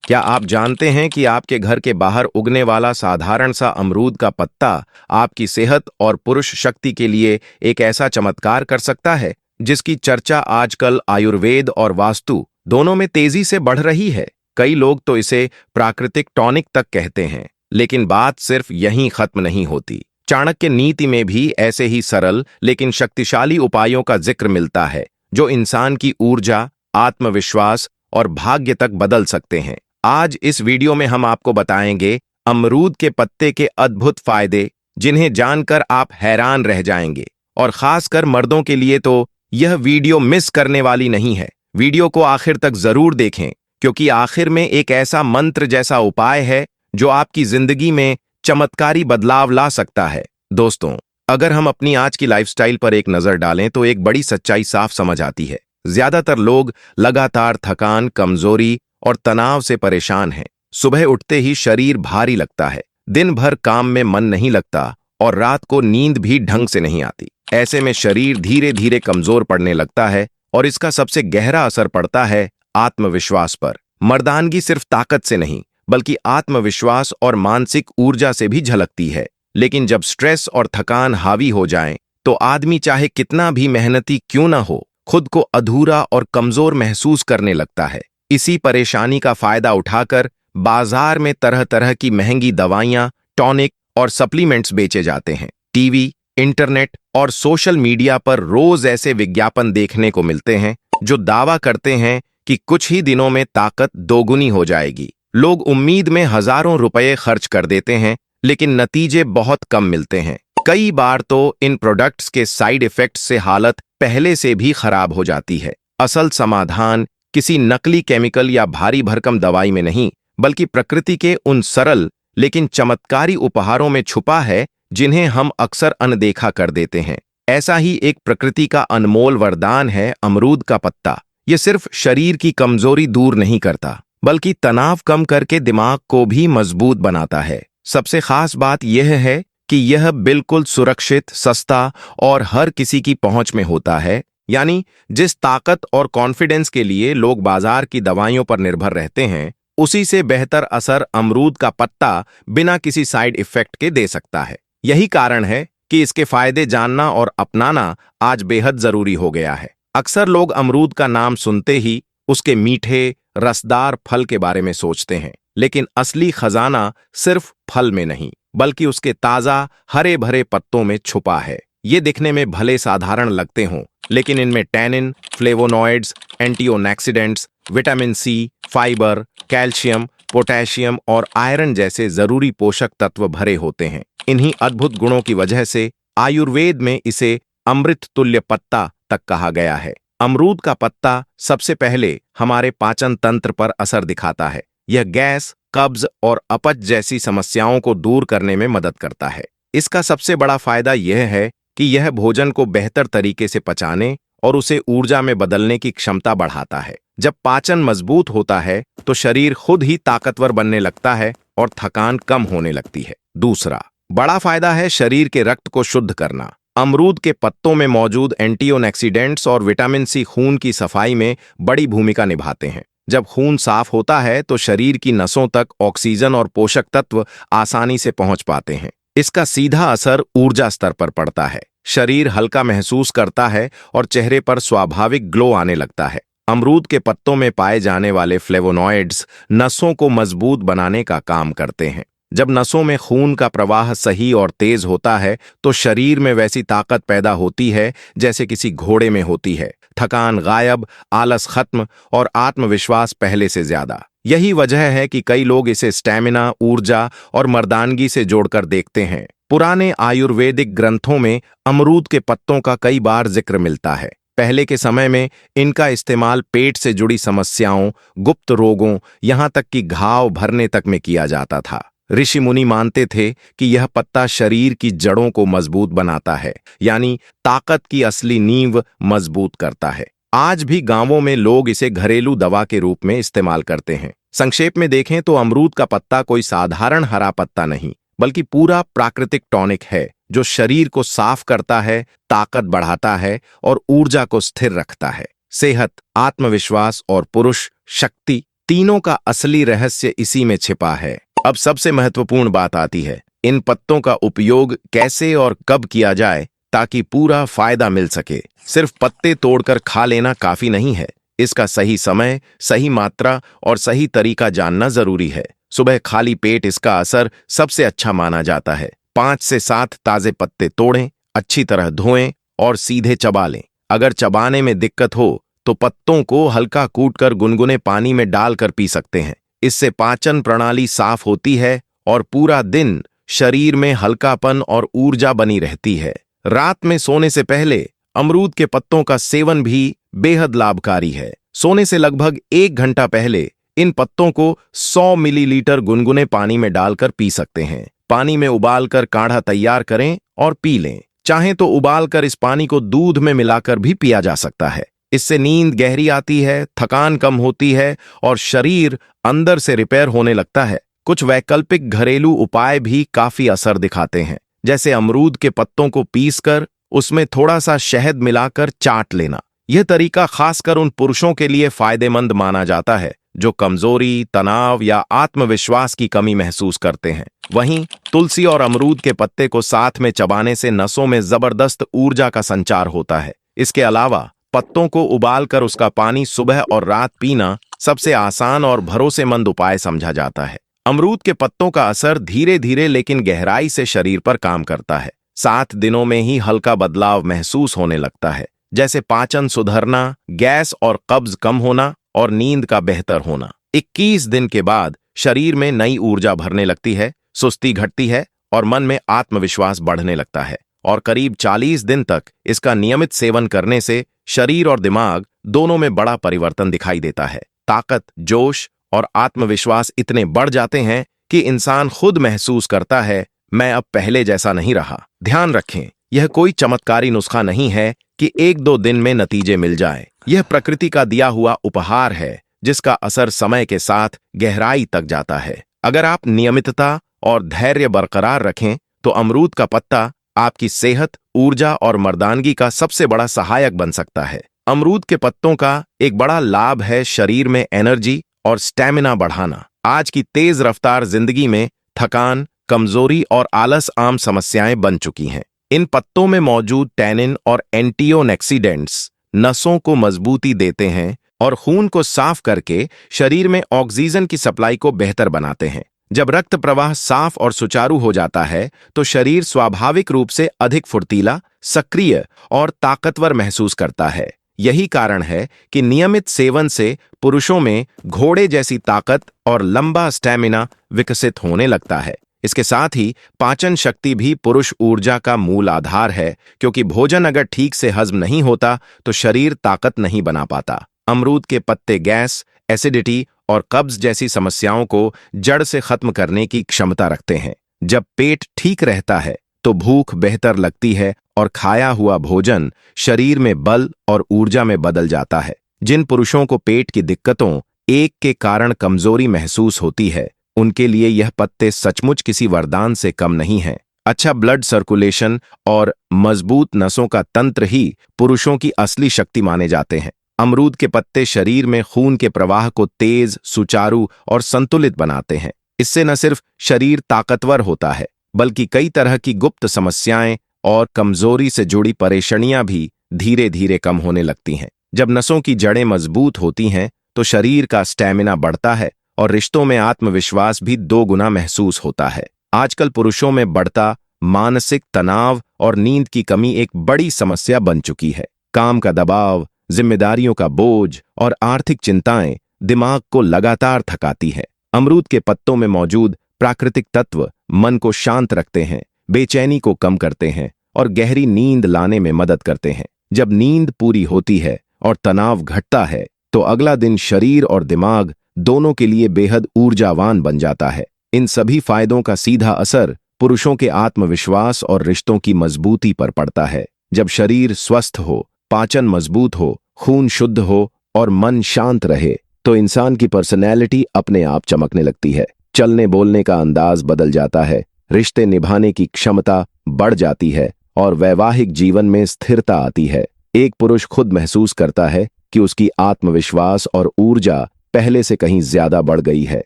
क्या आप जानते हैं कि आपके घर के बाहर उगने वाला साधारण सा अमरूद का पत्ता आपकी सेहत और पुरुष शक्ति के लिए एक ऐसा चमत्कार कर सकता है जिसकी चर्चा आजकल आयुर्वेद और वास्तु दोनों में तेजी से बढ़ रही है। कई लोग तो इसे प्राकृतिक टॉनिक तक कहते हैं, लेकिन बात सिर्फ यहीं खत्म नहीं होती। चाणक्य नीति में भी ऐसे ही सरल लेकिन शक्तिशाली उपायों का जिक्र मिलता है जो इंसान की ऊर्जा, आत्मविश्वास और भाग्य तक बदल सकते हैं। आज इस वीडियो में हम आपको बताएंगे अमरूद के पत्ते के अद्भुत फायदे, जिन्हें जानकर आप हैरान रह जाएंगे। और खासकर मर्दों के लिए तो यह वीडियो मिस करने वाली नहीं है। वीडियो को आखिर तक जरूर देखें, क्योंकि आखिर में एक ऐसा मंत्र जैसा उपाय है जो आपकी जिंदगी में चमत्कारी बदलाव ला सकता है। दोस्तों, अगर हम अपनी आज की लाइफस्टाइल पर एक नजर डालें तो एक बड़ी सच्चाई साफ समझ आती है। ज्यादातर लोग लगातार थकान, कमजोरी और तनाव से परेशान हैं। सुबह उठते ही शरीर भारी लगता है, दिन भर काम में मन नहीं लगता और रात को नींद भी ढंग से नहीं आती। ऐसे में शरीर धीरे धीरे कमजोर पड़ने लगता है और इसका सबसे गहरा असर पड़ता है आत्मविश्वास पर। मर्दानगी सिर्फ ताकत से नहीं, बल्कि आत्मविश्वास और मानसिक ऊर्जा से भी झलकती है। लेकिन जब स्ट्रेस और थकान हावी हो जाएं, तो आदमी चाहे कितना भी मेहनती क्यों ना हो, खुद को अधूरा और कमजोर महसूस करने लगता है। इसी परेशानी का फायदा उठाकर बाजार में तरह तरह की महंगी दवाइयां, टॉनिक और सप्लीमेंट्स बेचे जाते हैं। टीवी, इंटरनेट और सोशल मीडिया पर रोज ऐसे विज्ञापन देखने को मिलते हैं जो दावा करते हैं कि कुछ ही दिनों में ताकत दोगुनी हो जाएगी। लोग उम्मीद में हजारों रुपए खर्च कर देते हैं, लेकिन नतीजे बहुत कम मिलते हैं। कई बार तो इन प्रोडक्ट्स के साइड इफेक्ट्स से हालत पहले से भी खराब हो जाती है। असल समाधान किसी नकली केमिकल या भारी भरकम दवाई में नहीं, बल्कि प्रकृति के उन सरल लेकिन चमत्कारी उपहारों में छुपा है जिन्हें हम अक्सर अनदेखा कर देते हैं। ऐसा ही एक प्रकृति का अनमोल वरदान है अमरूद का पत्ता। ये सिर्फ शरीर की कमजोरी दूर नहीं करता, बल्कि तनाव कम करके दिमाग को भी मजबूत बनाता है। सबसे खास बात यह है कि यह बिल्कुल सुरक्षित, सस्ता और हर किसी की पहुंच में होता है। यानी जिस ताकत और कॉन्फिडेंस के लिए लोग बाजार की दवाइयों पर निर्भर रहते हैं, उसी से बेहतर असर अमरूद का पत्ता बिना किसी साइड इफेक्ट के दे सकता है। यही कारण है कि इसके फायदे जानना और अपनाना आज बेहद जरूरी हो गया है। अक्सर लोग अमरूद का नाम सुनते ही उसके मीठे, रसदार फल के बारे में सोचते हैं, लेकिन असली खजाना सिर्फ फल में नहीं, बल्कि उसके ताजा हरे भरे पत्तों में छुपा है। ये दिखने में भले साधारण लगते हों, लेकिन इनमें tannin, flavonoids, antioxidants, vitamin C, fibre, calcium, potassium और आयरन जैसे जरूरी पोषक तत्व भरे होते हैं। इन्हीं अद्भुत गुणों की वजह से आयुर्वेद में इसे अमृत तुल्य पत्ता तक कहा गया है। अमरूद का पत्ता सबसे पहले हमारे पाचन तंत्र पर असर दिखाता है। यह गैस, कब्ज और अपच जैसी समस्याओं को दूर करने में मदद करता है। इसका सबसे बड़ा फायदा यह है कि यह भोजन को बेहतर तरीके से पचाने और उसे ऊर्जा में बदलने की क्षमता बढ़ाता है। जब पाचन मजबूत होता है तो शरीर खुद ही ताकतवर बनने लगता है और थकान कम होने लगती है। दूसरा बड़ा फायदा है शरीर के रक्त को शुद्ध करना। अमरूद के पत्तों में मौजूद एंटीऑक्सीडेंट्स और विटामिन सी खून की सफाई में बड़ी भूमिका निभाते हैं। जब खून साफ होता है तो शरीर की नसों तक ऑक्सीजन और पोषक तत्व आसानी से पहुंच पाते हैं। इसका सीधा असर ऊर्जा स्तर पर पड़ता है। शरीर हल्का महसूस करता है और चेहरे पर स्वाभाविक ग्लो आने लगता है। अमरूद के पत्तों में पाए जाने वाले फ्लेवोनॉइड्स नसों को मजबूत बनाने का काम करते हैं। जब नसों में खून का प्रवाह सही और तेज होता है तो शरीर में वैसी ताकत पैदा होती है जैसे किसी घोड़े में होती है। थकान गायब, आलस खत्म और आत्मविश्वास पहले से ज्यादा। यही वजह है कि कई लोग इसे स्टैमिना, ऊर्जा और मर्दानगी से जोड़कर देखते हैं। पुराने आयुर्वेदिक ग्रंथों में अमरूद के पत्तों का कई बार जिक्र मिलता है। पहले के समय में इनका इस्तेमाल पेट से जुड़ी समस्याओं, गुप्त रोगों, यहाँ तक कि घाव भरने तक में किया जाता था। ऋषि मुनि मानते थे कि यह पत्ता शरीर की जड़ों को मजबूत बनाता है, यानी ताकत की असली नींव मजबूत करता है। आज भी गांवों में लोग इसे घरेलू दवा के रूप में इस्तेमाल करते हैं। संक्षेप में देखें तो अमरूद का पत्ता कोई साधारण हरा पत्ता नहीं, बल्कि पूरा प्राकृतिक टॉनिक है जो शरीर को साफ करता है, ताकत बढ़ाता है और ऊर्जा को स्थिर रखता है। सेहत, आत्मविश्वास और पुरुष शक्ति तीनों का असली रहस्य इसी में छिपा है। अब सबसे महत्वपूर्ण बात आती है, इन पत्तों का उपयोग कैसे और कब किया जाए ताकि पूरा फायदा मिल सके। सिर्फ पत्ते तोड़कर खा लेना काफी नहीं है, इसका सही समय, सही मात्रा और सही तरीका जानना जरूरी है। सुबह खाली पेट इसका असर सबसे अच्छा माना जाता है। 5 से 7 ताजे पत्ते तोड़ें, अच्छी तरह धोएं और सीधे चबा लें। अगर चबाने में दिक्कत हो तो पत्तों को हल्का कूटकर गुनगुने पानी में डालकर पी सकते हैं। इससे पाचन प्रणाली साफ होती है और पूरा दिन शरीर में हल्कापन और ऊर्जा बनी रहती है। रात में सोने से पहले अमरूद के पत्तों का सेवन भी बेहद लाभकारी है। सोने से लगभग 1 घंटा पहले इन पत्तों को 100 मिलीलीटर गुनगुने पानी में डालकर पी सकते हैं। पानी में उबालकर काढ़ा तैयार करें और पी लें। चाहें तो उबालकर इस पानी को दूध में मिलाकर भी पिया जा सकता है। इससे नींद गहरी आती है, थकान कम होती है और शरीर अंदर से रिपेयर होने लगता है। कुछ वैकल्पिक घरेलू उपाय भी काफी असर दिखाते हैं, जैसे अमरूद के पत्तों को पीसकर उसमें थोड़ा सा शहद मिलाकर चाट लेना। यह तरीका खासकर उन पुरुषों के लिए फायदेमंद माना जाता है जो कमजोरी, तनाव या आत्मविश्वास की कमी महसूस करते हैं। वहीं तुलसी और अमरूद के पत्ते को साथ में चबाने से नसों में जबरदस्त ऊर्जा का संचार होता है। इसके अलावा पत्तों को उबालकर उसका पानी सुबह और रात पीना सबसे आसान और भरोसेमंद उपाय समझा जाता है। अमरूद के पत्तों का असर धीरे धीरे लेकिन गहराई से शरीर पर काम करता है। 7 दिनों में ही हल्का बदलाव महसूस होने लगता है, जैसे पाचन सुधरना, गैस और कब्ज कम होना और नींद का बेहतर होना। 21 दिन के बाद शरीर में नई ऊर्जा भरने लगती है, सुस्ती घटती है और मन में आत्मविश्वास बढ़ने लगता है। और करीब 40 दिन तक इसका नियमित सेवन करने से शरीर और दिमाग दोनों में बड़ा परिवर्तन दिखाई देता है। ताकत, जोश और आत्मविश्वास इतने बढ़ जाते हैं कि इंसान खुद महसूस करता है, मैं अब पहले जैसा नहीं रहा। ध्यान रखें, यह कोई चमत्कारी नुस्खा नहीं है कि 1-2 दिन में नतीजे मिल जाए। यह प्रकृति का दिया हुआ उपहार है जिसका असर समय के साथ गहराई तक जाता है। अगर आप नियमितता और धैर्य बरकरार रखें तो अमरूद का पत्ता आपकी सेहत, ऊर्जा और मर्दानगी का सबसे बड़ा सहायक बन सकता है। अमरूद के पत्तों का एक बड़ा लाभ है शरीर में एनर्जी और स्टैमिना बढ़ाना। आज की तेज रफ्तार जिंदगी में थकान, कमजोरी और आलस आम समस्याएं बन चुकी हैं। इन पत्तों में मौजूद टैनिन और एंटीऑक्सीडेंट्स नसों को मजबूती देते हैं और खून को साफ करके शरीर में ऑक्सीजन की सप्लाई को बेहतर बनाते हैं। जब रक्त प्रवाह साफ और सुचारू हो जाता है तो शरीर स्वाभाविक रूप से अधिक फुर्तीला, सक्रिय और ताकतवर महसूस करता है। यही कारण है कि नियमित सेवन से पुरुषों में घोड़े जैसी ताकत और लंबा स्टैमिना विकसित होने लगता है। इसके साथ ही पाचन शक्ति भी पुरुष ऊर्जा का मूल आधार है, क्योंकि भोजन अगर ठीक से हजम नहीं होता तो शरीर ताकत नहीं बना पाता। अमरूद के पत्ते गैस, एसिडिटी और कब्ज जैसी समस्याओं को जड़ से खत्म करने की क्षमता रखते हैं। जब पेट ठीक रहता है तो भूख बेहतर लगती है और खाया हुआ भोजन शरीर में बल और ऊर्जा में बदल जाता है। जिन पुरुषों को पेट की दिक्कतों एक के कारण कमजोरी महसूस होती है, उनके लिए यह पत्ते सचमुच किसी वरदान से कम नहीं हैं। अच्छा ब्लड सर्कुलेशन और मजबूत नसों का तंत्र ही पुरुषों की असली शक्ति माने जाते हैं। अमरूद के पत्ते शरीर में खून के प्रवाह को तेज, सुचारू और संतुलित बनाते हैं। इससे न सिर्फ शरीर ताकतवर होता है, बल्कि कई तरह की गुप्त समस्याएं और कमजोरी से जुड़ी परेशानियां भी धीरे धीरे कम होने लगती हैं। जब नसों की जड़ें मजबूत होती हैं तो शरीर का स्टैमिना बढ़ता है और रिश्तों में आत्मविश्वास भी 2 गुना महसूस होता है। आजकल पुरुषों में बढ़ता मानसिक तनाव और नींद की कमी एक बड़ी समस्या बन चुकी है। काम का दबाव, जिम्मेदारियों का बोझ और आर्थिक चिंताएं दिमाग को लगातार थकाती है। अमरूद के पत्तों में मौजूद प्राकृतिक तत्व मन को शांत रखते हैं, बेचैनी को कम करते हैं और गहरी नींद लाने में मदद करते हैं। जब नींद पूरी होती है और तनाव घटता है तो अगला दिन शरीर और दिमाग दोनों के लिए बेहद ऊर्जावान बन जाता है। इन सभी फायदों का सीधा असर पुरुषों के आत्मविश्वास और रिश्तों की मजबूती पर पड़ता है। जब शरीर स्वस्थ हो, पाचन मजबूत हो, खून शुद्ध हो और मन शांत रहे तो इंसान की पर्सनैलिटी अपने आप चमकने लगती है। चलने बोलने का अंदाज बदल जाता है, रिश्ते निभाने की क्षमता बढ़ जाती है और वैवाहिक जीवन में स्थिरता आती है। एक पुरुष खुद महसूस करता है कि उसकी आत्मविश्वास और ऊर्जा पहले से कहीं ज्यादा बढ़ गई है।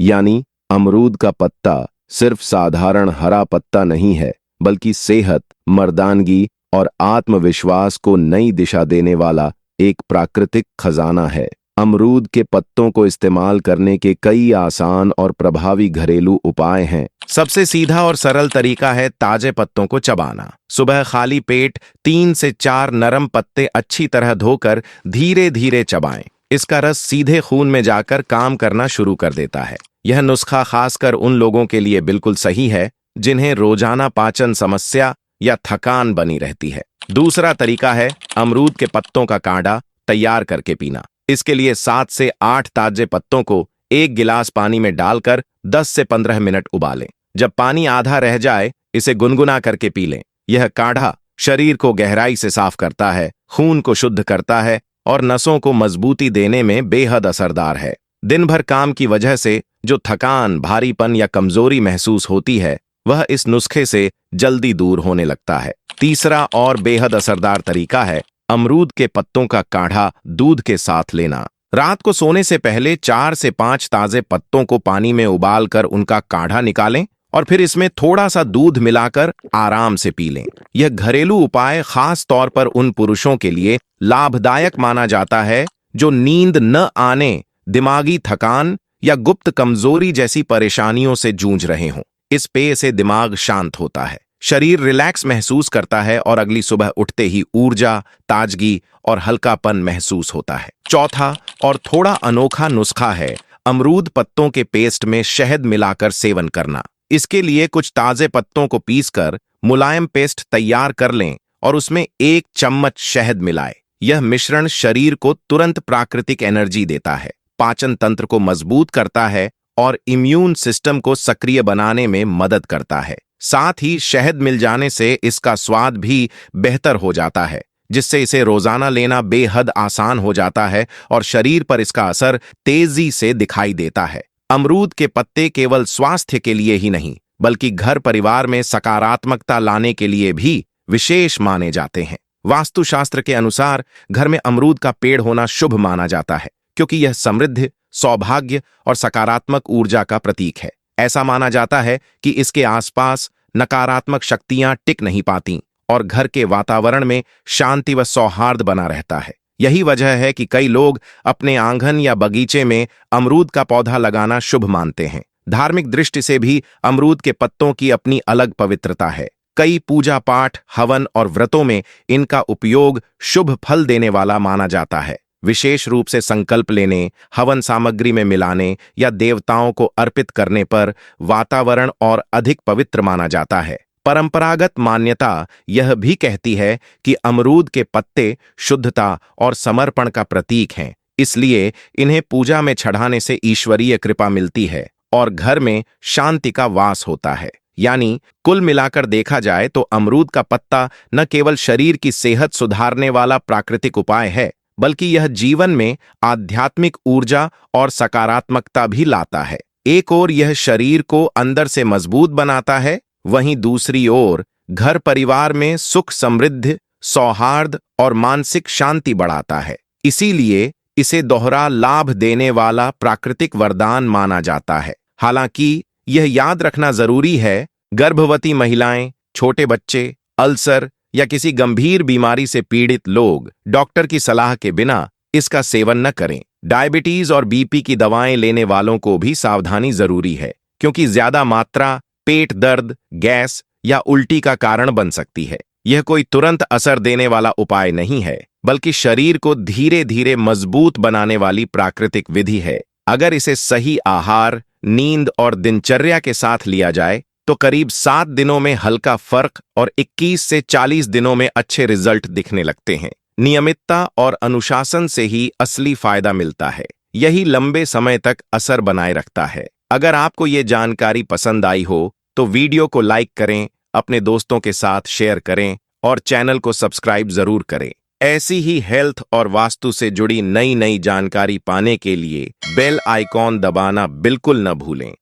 यानी अमरूद का पत्ता सिर्फ साधारण हरा पत्ता नहीं है, बल्कि सेहत, मर्दानगी और आत्मविश्वास को नई दिशा देने वाला एक प्राकृतिक खजाना है। अमरूद के पत्तों को इस्तेमाल करने के कई आसान और प्रभावी घरेलू उपाय हैं। सबसे सीधा और सरल तरीका है ताजे पत्तों को चबाना। सुबह खाली पेट 3 से 4 नरम पत्ते अच्छी तरह धोकर धीरे धीरे चबाएं। इसका रस सीधे खून में जाकर काम करना शुरू कर देता है। यह नुस्खा खासकर उन लोगों के लिए बिल्कुल सही है जिन्हें रोजाना पाचन समस्या या थकान बनी रहती है। दूसरा तरीका है अमरूद के पत्तों का काढ़ा तैयार करके पीना। इसके लिए 7 से 8 ताजे पत्तों को 1 गिलास पानी में डालकर 10 से 15 मिनट उबालें। जब पानी आधा रह जाए, इसे गुनगुना करके पी लें। यह काढ़ा शरीर को गहराई से साफ करता है, खून को शुद्ध करता है और नसों को मजबूती देने में बेहद असरदार है। दिन भर काम की वजह से जो थकान, भारीपन या कमजोरी महसूस होती है, वह इस नुस्खे से जल्दी दूर होने लगता है। तीसरा और बेहद असरदार तरीका है अमरूद के पत्तों का काढ़ा दूध के साथ लेना। रात को सोने से पहले 4 से 5 ताजे पत्तों को पानी में उबालकर उनका काढ़ा निकालें और फिर इसमें थोड़ा सा दूध मिलाकर आराम से पी लें। यह घरेलू उपाय खास तौर पर उन पुरुषों के लिए लाभदायक माना जाता है जो नींद न आने, दिमागी थकान या गुप्त कमजोरी जैसी परेशानियों से जूझ रहे हों। इस पेय से दिमाग शांत होता है, शरीर रिलैक्स महसूस करता है और अगली सुबह उठते ही ऊर्जा, ताजगी और हल्कापन महसूस होता है। चौथा और थोड़ा अनोखा नुस्खा है अमरूद पत्तों के पेस्ट में शहद मिलाकर सेवन करना। इसके लिए कुछ ताजे पत्तों को पीसकर मुलायम पेस्ट तैयार कर लें और उसमें 1 चम्मच शहद मिलाएं। यह मिश्रण शरीर को तुरंत प्राकृतिक एनर्जी देता है, पाचन तंत्र को मजबूत करता है और इम्यून सिस्टम को सक्रिय बनाने में मदद करता है। साथ ही शहद मिल जाने से इसका स्वाद भी बेहतर हो जाता है, जिससे इसे रोजाना लेना बेहद आसान हो जाता है और शरीर पर इसका असर तेजी से दिखाई देता है। अमरूद के पत्ते केवल स्वास्थ्य के लिए ही नहीं, बल्कि घर परिवार में सकारात्मकता लाने के लिए भी विशेष माने जाते हैं। वास्तुशास्त्र के अनुसार घर में अमरूद का पेड़ होना शुभ माना जाता है, क्योंकि यह समृद्धि, सौभाग्य और सकारात्मक ऊर्जा का प्रतीक है। ऐसा माना जाता है कि इसके आसपास नकारात्मक शक्तियां टिक नहीं पाती और घर के वातावरण में शांति व सौहार्द बना रहता है। यही वजह है कि कई लोग अपने आंगन या बगीचे में अमरूद का पौधा लगाना शुभ मानते हैं। धार्मिक दृष्टि से भी अमरूद के पत्तों की अपनी अलग पवित्रता है। कई पूजा पाठ, हवन और व्रतों में इनका उपयोग शुभ फल देने वाला माना जाता है। विशेष रूप से संकल्प लेने, हवन सामग्री में मिलाने या देवताओं को अर्पित करने पर वातावरण और अधिक पवित्र माना जाता है। परंपरागत मान्यता यह भी कहती है कि अमरूद के पत्ते शुद्धता और समर्पण का प्रतीक हैं, इसलिए इन्हें पूजा में चढ़ाने से ईश्वरीय कृपा मिलती है और घर में शांति का वास होता है। यानी कुल मिलाकर देखा जाए तो अमरूद का पत्ता न केवल शरीर की सेहत सुधारने वाला प्राकृतिक उपाय है, बल्कि यह जीवन में आध्यात्मिक ऊर्जा और सकारात्मकता भी लाता है। एक ओर यह शरीर को अंदर से मजबूत बनाता है, वहीं दूसरी ओर घर परिवार में सुख, समृद्धि, सौहार्द और मानसिक शांति बढ़ाता है। इसीलिए इसे दोहरा लाभ देने वाला प्राकृतिक वरदान माना जाता है। हालांकि यह याद रखना जरूरी है, गर्भवती महिलाएं, छोटे बच्चे, अल्सर या किसी गंभीर बीमारी से पीड़ित लोग डॉक्टर की सलाह के बिना इसका सेवन न करें। डायबिटीज और बीपी की दवाएं लेने वालों को भी सावधानी जरूरी है, क्योंकि ज्यादा मात्रा पेट दर्द, गैस या उल्टी का कारण बन सकती है। यह कोई तुरंत असर देने वाला उपाय नहीं है, बल्कि शरीर को धीरे धीरे मजबूत बनाने वाली प्राकृतिक विधि है। अगर इसे सही आहार, नींद और दिनचर्या के साथ लिया जाए तो करीब 7 दिनों में हल्का फर्क और 21 से 40 दिनों में अच्छे रिजल्ट दिखने लगते हैं। नियमितता और अनुशासन से ही असली फायदा मिलता है। यही लंबे समय तक असर बनाए रखता है। अगर आपको ये जानकारी पसंद आई हो तो वीडियो को लाइक करें, अपने दोस्तों के साथ शेयर करें और चैनल को सब्सक्राइब जरूर करें। ऐसी ही हेल्थ और वास्तु से जुड़ी नई नई जानकारी पाने के लिए बेल आइकॉन दबाना बिल्कुल न भूलें।